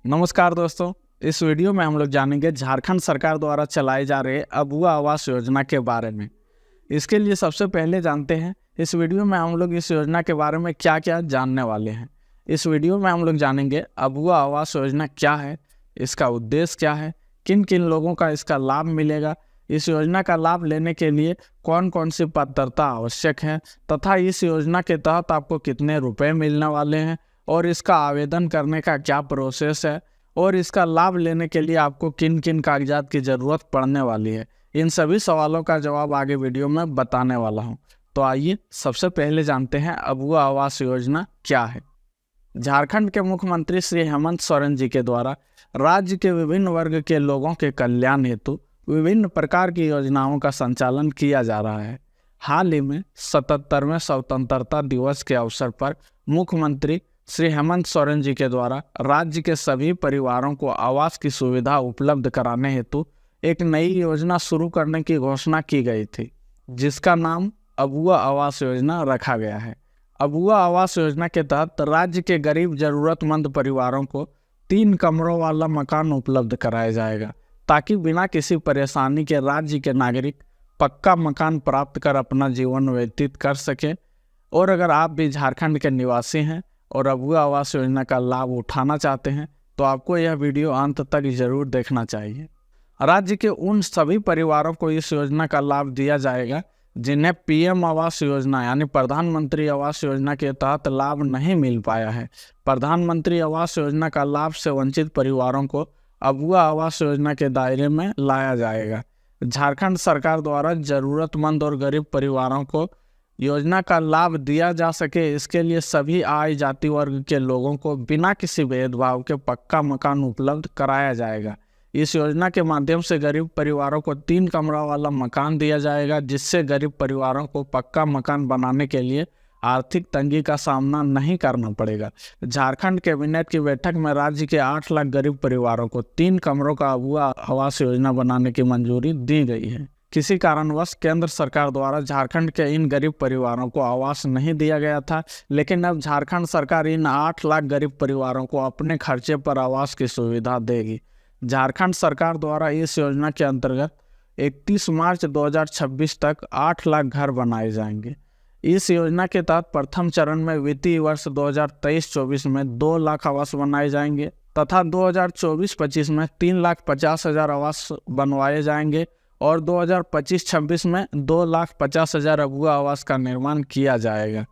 नमस्कार दोस्तों, इस वीडियो में हम लोग जानेंगे झारखंड सरकार द्वारा चलाई जा रही अबुआ आवास योजना के बारे में। इसके लिए सबसे पहले जानते हैं इस वीडियो में हम लोग इस योजना के बारे में क्या क्या जानने वाले हैं। इस वीडियो में हम लोग जानेंगे अबुआ आवास योजना क्या है, इसका उद्देश्य क्या है, किन किन लोगों का इसका लाभ मिलेगा, इस योजना का लाभ लेने के लिए कौन कौन सी पात्रता आवश्यक है तथा इस योजना के तहत आपको कितने रुपए मिलने वाले हैं और इसका आवेदन करने का क्या प्रोसेस है और इसका लाभ लेने के लिए आपको किन किन कागजात की ज़रूरत पड़ने वाली है। इन सभी सवालों का जवाब आगे वीडियो में बताने वाला हूं। तो आइए सबसे पहले जानते हैं अबुआ आवास योजना क्या है। झारखंड के मुख्यमंत्री श्री हेमंत सोरेन जी के द्वारा राज्य के विभिन्न वर्ग के लोगों के कल्याण हेतु विभिन्न प्रकार की योजनाओं का संचालन किया जा रहा है। हाल ही में 77वें स्वतंत्रता दिवस के अवसर पर मुख्यमंत्री श्री हेमंत सोरेन जी के द्वारा राज्य के सभी परिवारों को आवास की सुविधा उपलब्ध कराने हेतु एक नई योजना शुरू करने की घोषणा की गई थी, जिसका नाम अबुआ आवास योजना रखा गया है। अबुआ आवास योजना के तहत राज्य के गरीब जरूरतमंद परिवारों को 3 कमरों वाला मकान उपलब्ध कराया जाएगा, ताकि बिना किसी परेशानी के राज्य के नागरिक पक्का मकान प्राप्त कर अपना जीवन व्यतीत कर सकें। और अगर आप भी झारखंड के निवासी हैं और अबुआ आवास योजना का लाभ उठाना चाहते हैं तो आपको यह वीडियो अंत तक जरूर देखना चाहिए। राज्य के उन सभी परिवारों को इस योजना का लाभ दिया जाएगा जिन्हें पीएम आवास योजना यानी प्रधानमंत्री आवास योजना के तहत लाभ नहीं मिल पाया है। प्रधानमंत्री आवास योजना का लाभ से वंचित परिवारों को अबुआ आवास योजना के दायरे में लाया जाएगा। झारखंड सरकार द्वारा जरूरतमंद और गरीब परिवारों को योजना का लाभ दिया जा सके, इसके लिए सभी आय जाति वर्ग के लोगों को बिना किसी भेदभाव के पक्का मकान उपलब्ध कराया जाएगा। इस योजना के माध्यम से गरीब परिवारों को 3 कमरा वाला मकान दिया जाएगा, जिससे गरीब परिवारों को पक्का मकान बनाने के लिए आर्थिक तंगी का सामना नहीं करना पड़ेगा। झारखंड कैबिनेट की बैठक में राज्य के 8 लाख गरीब परिवारों को 3 कमरों का अबुआ आवास योजना बनाने की मंजूरी दी गई है। किसी कारणवश केंद्र सरकार द्वारा झारखंड के इन गरीब परिवारों को आवास नहीं दिया गया था, लेकिन अब झारखंड सरकार इन 8 लाख गरीब परिवारों को अपने खर्चे पर आवास की सुविधा देगी। झारखंड सरकार द्वारा इस योजना के अंतर्गत 31 मार्च 2026 तक 8 लाख घर बनाए जाएंगे। इस योजना के तहत प्रथम चरण में वित्तीय वर्ष 2023-24 में 2 लाख आवास बनाए जाएंगे तथा 2024-25 में 3,50,000 आवास बनवाए जाएंगे और 2025-26 में 2,50,000 अबुआ आवास का निर्माण किया जाएगा।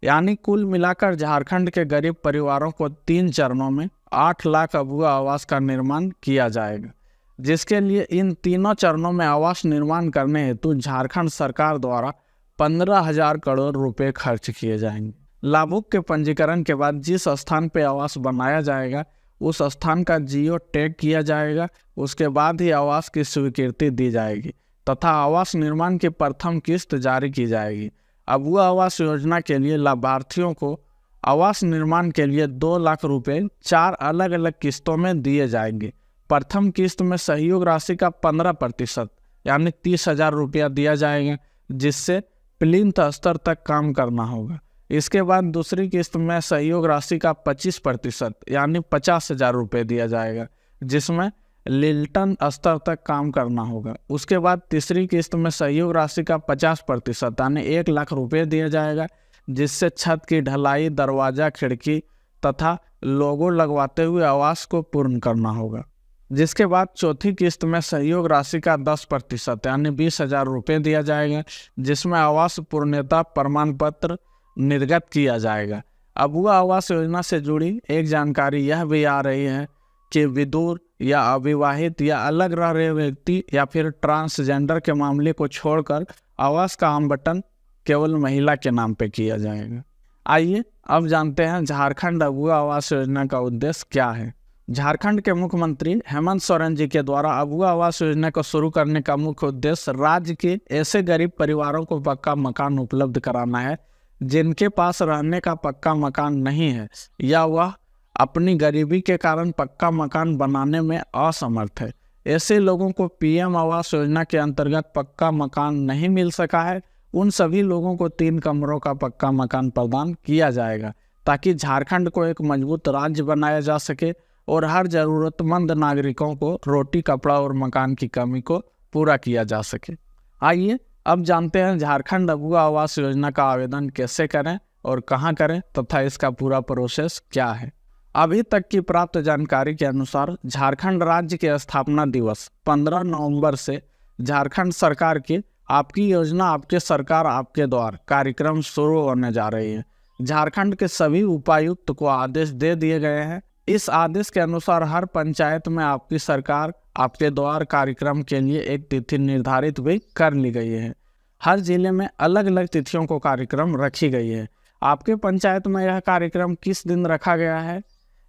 यानी कुल मिलाकर झारखंड के गरीब परिवारों को 3 चरणों में 8 लाख अबुआ आवास का निर्माण किया जाएगा, जिसके लिए इन तीनों चरणों में आवास निर्माण करने हेतु झारखंड सरकार द्वारा 15,000 करोड़ रुपए खर्च किए जाएंगे। लाभुक के पंजीकरण के बाद जिस स्थान पर आवास बनाया जाएगा उस स्थान का जियो टैग किया जाएगा, उसके बाद ही आवास की स्वीकृति दी जाएगी तथा आवास निर्माण की प्रथम किस्त जारी की जाएगी। अबुआ आवास योजना के लिए लाभार्थियों को आवास निर्माण के लिए 2 लाख रुपए 4 अलग अलग किस्तों में दिए जाएंगे। प्रथम किस्त में सहयोग राशि का 15% यानी 30,000 रुपया दिया जाएगा, जिससे प्लिंथ स्तर तक काम करना होगा। इसके बाद दूसरी किस्त में सहयोग राशि का 25% यानी 50,000 रुपये दिया जाएगा, जिसमें लिल्टन स्तर तक काम करना होगा। उसके बाद तीसरी किस्त में सहयोग राशि का 50% यानी 1 लाख रुपये दिया जाएगा, जिससे छत की ढलाई, दरवाजा, खिड़की तथा लोगो लगवाते हुए आवास को पूर्ण करना होगा। जिसके बाद चौथी किस्त में सहयोग राशि का 10% यानी 20,000 रुपये दिया जाएगा, जिसमें आवास पूर्णता प्रमाण पत्र निर्गत किया जाएगा। अबुआ आवास योजना से जुड़ी एक जानकारी यह भी आ रही है कि विधुर या अविवाहित या अलग रह रहे व्यक्ति या फिर ट्रांसजेंडर के मामले को छोड़कर आवास का आवंटन केवल महिला के नाम पे किया जाएगा। आइए अब जानते हैं झारखंड अबुआ आवास योजना का उद्देश्य क्या है। झारखंड के मुख्यमंत्री हेमंत सोरेन जी के द्वारा अबुआ आवास योजना को शुरू करने का मुख्य उद्देश्य राज्य के ऐसे गरीब परिवारों को पक्का मकान उपलब्ध कराना है जिनके पास रहने का पक्का मकान नहीं है या वह अपनी गरीबी के कारण पक्का मकान बनाने में असमर्थ है। ऐसे लोगों को पीएम आवास योजना के अंतर्गत पक्का मकान नहीं मिल सका है, उन सभी लोगों को 3 कमरों का पक्का मकान प्रदान किया जाएगा, ताकि झारखंड को एक मजबूत राज्य बनाया जा सके और हर ज़रूरतमंद नागरिकों को रोटी, कपड़ा और मकान की कमी को पूरा किया जा सके। आइए अब जानते हैं झारखंड अबुआ आवास योजना का आवेदन कैसे करें और कहां करें तथा इसका पूरा प्रोसेस क्या है। अभी तक की प्राप्त जानकारी के अनुसार झारखंड राज्य के स्थापना दिवस 15 नवंबर से झारखंड सरकार की आपकी योजना आपके सरकार आपके द्वार कार्यक्रम शुरू होने जा रही है। झारखंड के सभी उपायुक्त को आदेश दे दिए गए हैं। इस आदेश के अनुसार हर पंचायत में आपकी सरकार आपके द्वार कार्यक्रम के लिए एक तिथि निर्धारित भी कर ली गई है। हर जिले में अलग अलग तिथियों को कार्यक्रम रखी गई है। आपके पंचायत में यह कार्यक्रम किस दिन रखा गया है,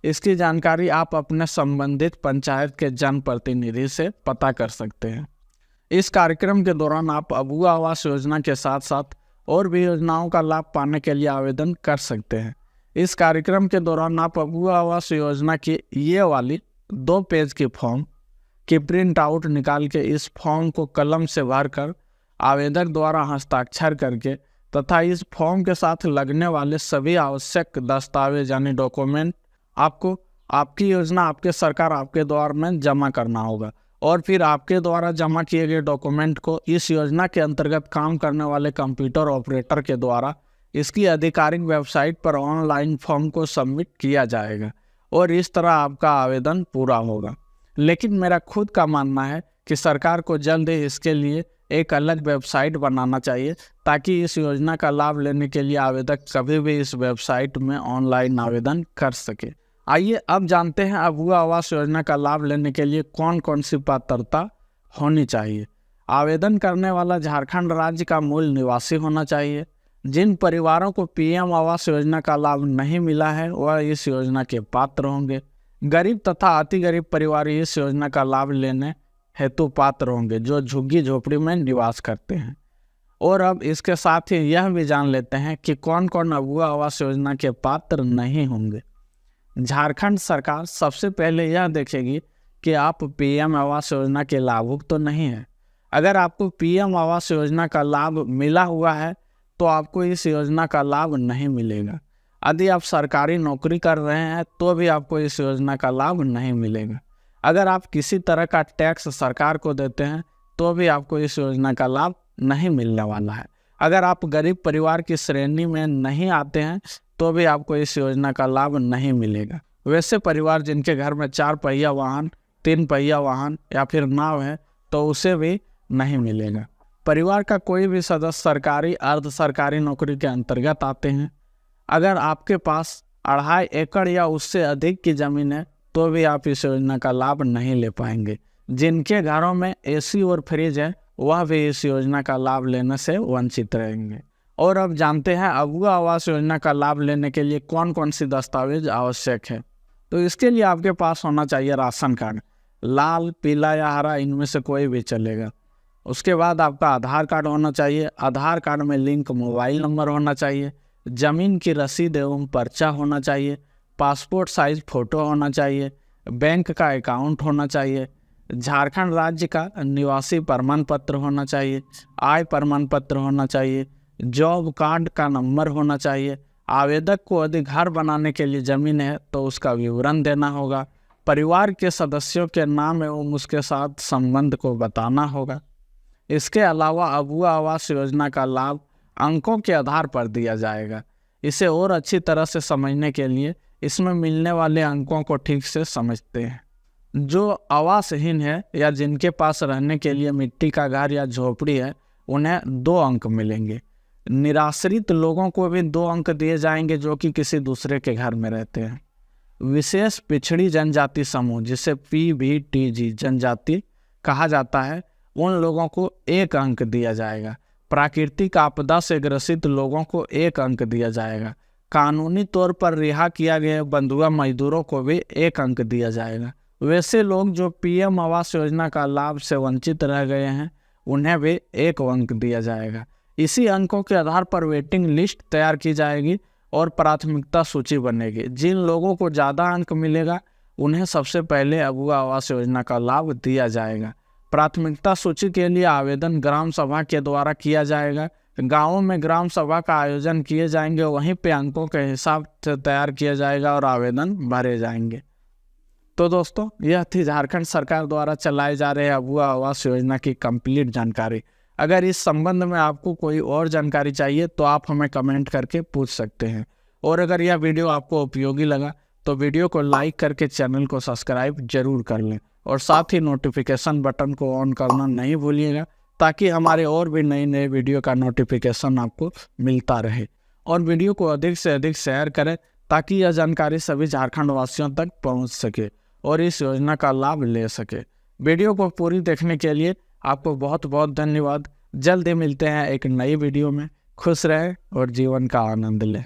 इसकी जानकारी आप अपने संबंधित पंचायत के जनप्रतिनिधि से पता कर सकते हैं। इस कार्यक्रम के दौरान आप अबुआ आवास योजना के साथ साथ और भी योजनाओं का लाभ पाने के लिए आवेदन कर सकते हैं। इस कार्यक्रम के दौरान आप अबुआ आवास योजना की ये वाली 2 पेज की फॉर्म की प्रिंट आउट निकाल के इस फॉर्म को कलम से भरकर आवेदक द्वारा हस्ताक्षर करके तथा इस फॉर्म के साथ लगने वाले सभी आवश्यक दस्तावेज यानी डॉक्यूमेंट आपको आपकी योजना आपके सरकार आपके द्वार में जमा करना होगा और फिर आपके द्वारा जमा किए गए डॉक्यूमेंट को इस योजना के अंतर्गत काम करने वाले कंप्यूटर ऑपरेटर के द्वारा इसकी आधिकारिक वेबसाइट पर ऑनलाइन फॉर्म को सबमिट किया जाएगा और इस तरह आपका आवेदन पूरा होगा। लेकिन मेरा खुद का मानना है कि सरकार को जल्द ही इसके लिए एक अलग वेबसाइट बनाना चाहिए ताकि इस योजना का लाभ लेने के लिए आवेदक कभी भी इस वेबसाइट में ऑनलाइन आवेदन कर सके। आइए अब जानते हैं अबुआ आवास योजना का लाभ लेने के लिए कौन कौन सी पात्रता होनी चाहिए। आवेदन करने वाला झारखंड राज्य का मूल निवासी होना चाहिए। जिन परिवारों को पीएम आवास योजना का लाभ नहीं मिला है वह इस योजना के पात्र होंगे। गरीब तथा अति गरीब परिवार इस योजना का लाभ लेने हेतु पात्र होंगे जो झुग्गी झोपड़ी में निवास करते हैं। और अब इसके साथ ही यह भी जान लेते हैं कि कौन कौन अबुआ आवास योजना के पात्र नहीं होंगे। झारखंड सरकार सबसे पहले यह देखेगी कि आप पीएम आवास योजना के लाभुक तो नहीं है। अगर आपको पीएम आवास योजना का लाभ मिला हुआ है तो आपको इस योजना का लाभ नहीं मिलेगा। यदि आप सरकारी नौकरी कर रहे हैं तो भी आपको इस योजना का लाभ नहीं मिलेगा। अगर आप किसी तरह का टैक्स सरकार को देते हैं तो भी आपको इस योजना का लाभ नहीं मिलने वाला है। अगर आप गरीब परिवार की श्रेणी में नहीं आते हैं तो भी आपको इस योजना का लाभ नहीं मिलेगा। वैसे परिवार जिनके घर में 4 पहिया वाहन, 3 पहिया वाहन या फिर नाव है तो उसे भी नहीं मिलेगा। परिवार का कोई भी सदस्य सरकारी अर्ध सरकारी नौकरी के अंतर्गत आते हैं। अगर आपके पास 2.5 एकड़ या उससे अधिक की ज़मीन है तो भी आप इस योजना का लाभ नहीं ले पाएंगे। जिनके घरों में एसी और फ्रिज है वह भी इस योजना का लाभ लेने से वंचित रहेंगे। और अब जानते हैं अबुआ आवास योजना का लाभ लेने के लिए कौन कौन सी दस्तावेज आवश्यक है। तो इसके लिए आपके पास होना चाहिए राशन कार्ड, लाल, पीला या हरा, इनमें से कोई भी चलेगा। उसके बाद आपका आधार कार्ड होना चाहिए। आधार कार्ड में लिंक मोबाइल नंबर होना चाहिए। ज़मीन की रसीद एवं पर्चा होना चाहिए। पासपोर्ट साइज फ़ोटो होना चाहिए। बैंक का अकाउंट होना चाहिए। झारखंड राज्य का निवासी प्रमाण पत्र होना चाहिए। आय प्रमाण पत्र होना चाहिए। जॉब कार्ड का नंबर होना चाहिए। आवेदक को यदि घर बनाने के लिए ज़मीन है तो उसका विवरण देना होगा। परिवार के सदस्यों के नाम एवं उसके साथ संबंध को बताना होगा। इसके अलावा अबुआ आवास योजना का लाभ अंकों के आधार पर दिया जाएगा। इसे और अच्छी तरह से समझने के लिए इसमें मिलने वाले अंकों को ठीक से समझते हैं। जो आवासहीन है या जिनके पास रहने के लिए मिट्टी का घर या झोपड़ी है उन्हें 2 अंक मिलेंगे। निराश्रित लोगों को भी 2 अंक दिए जाएंगे जो कि किसी दूसरे के घर में रहते हैं। विशेष पिछड़ी जनजाति समूह जिसे PVTG जनजाति कहा जाता है उन लोगों को 1 अंक दिया जाएगा। प्राकृतिक आपदा से ग्रसित लोगों को 1 अंक दिया जाएगा। कानूनी तौर पर रिहा किया गया बंधुआ मजदूरों को भी 1 अंक दिया जाएगा। वैसे लोग जो पीएम आवास योजना का लाभ से वंचित रह गए हैं उन्हें भी 1 अंक दिया जाएगा। इसी अंकों के आधार पर वेटिंग लिस्ट तैयार की जाएगी और प्राथमिकता सूची बनेगी। जिन लोगों को ज़्यादा अंक मिलेगा उन्हें सबसे पहले अबुआ आवास योजना का लाभ दिया जाएगा। प्राथमिकता सूची के लिए आवेदन ग्राम सभा के द्वारा किया जाएगा। गाँवों में ग्राम सभा का आयोजन किए जाएंगे, वहीं पे अंकों के हिसाब से तैयार किया जाएगा और आवेदन भरे जाएंगे। तो दोस्तों, यह थी झारखंड सरकार द्वारा चलाए जा रहे अबुआ आवास योजना की कंप्लीट जानकारी। अगर इस संबंध में आपको कोई और जानकारी चाहिए तो आप हमें कमेंट करके पूछ सकते हैं। और अगर यह वीडियो आपको उपयोगी लगा तो वीडियो को लाइक करके चैनल को सब्सक्राइब जरूर कर लें और साथ ही नोटिफिकेशन बटन को ऑन करना नहीं भूलिएगा, ताकि हमारे और भी नए नए वीडियो का नोटिफिकेशन आपको मिलता रहे। और वीडियो को अधिक से अधिक शेयर करें ताकि यह जानकारी सभी झारखंड वासियों तक पहुंच सके और इस योजना का लाभ ले सके। वीडियो को पूरी देखने के लिए आपको बहुत बहुत धन्यवाद। जल्द ही मिलते हैं एक नई वीडियो में। खुश रहें और जीवन का आनंद लें।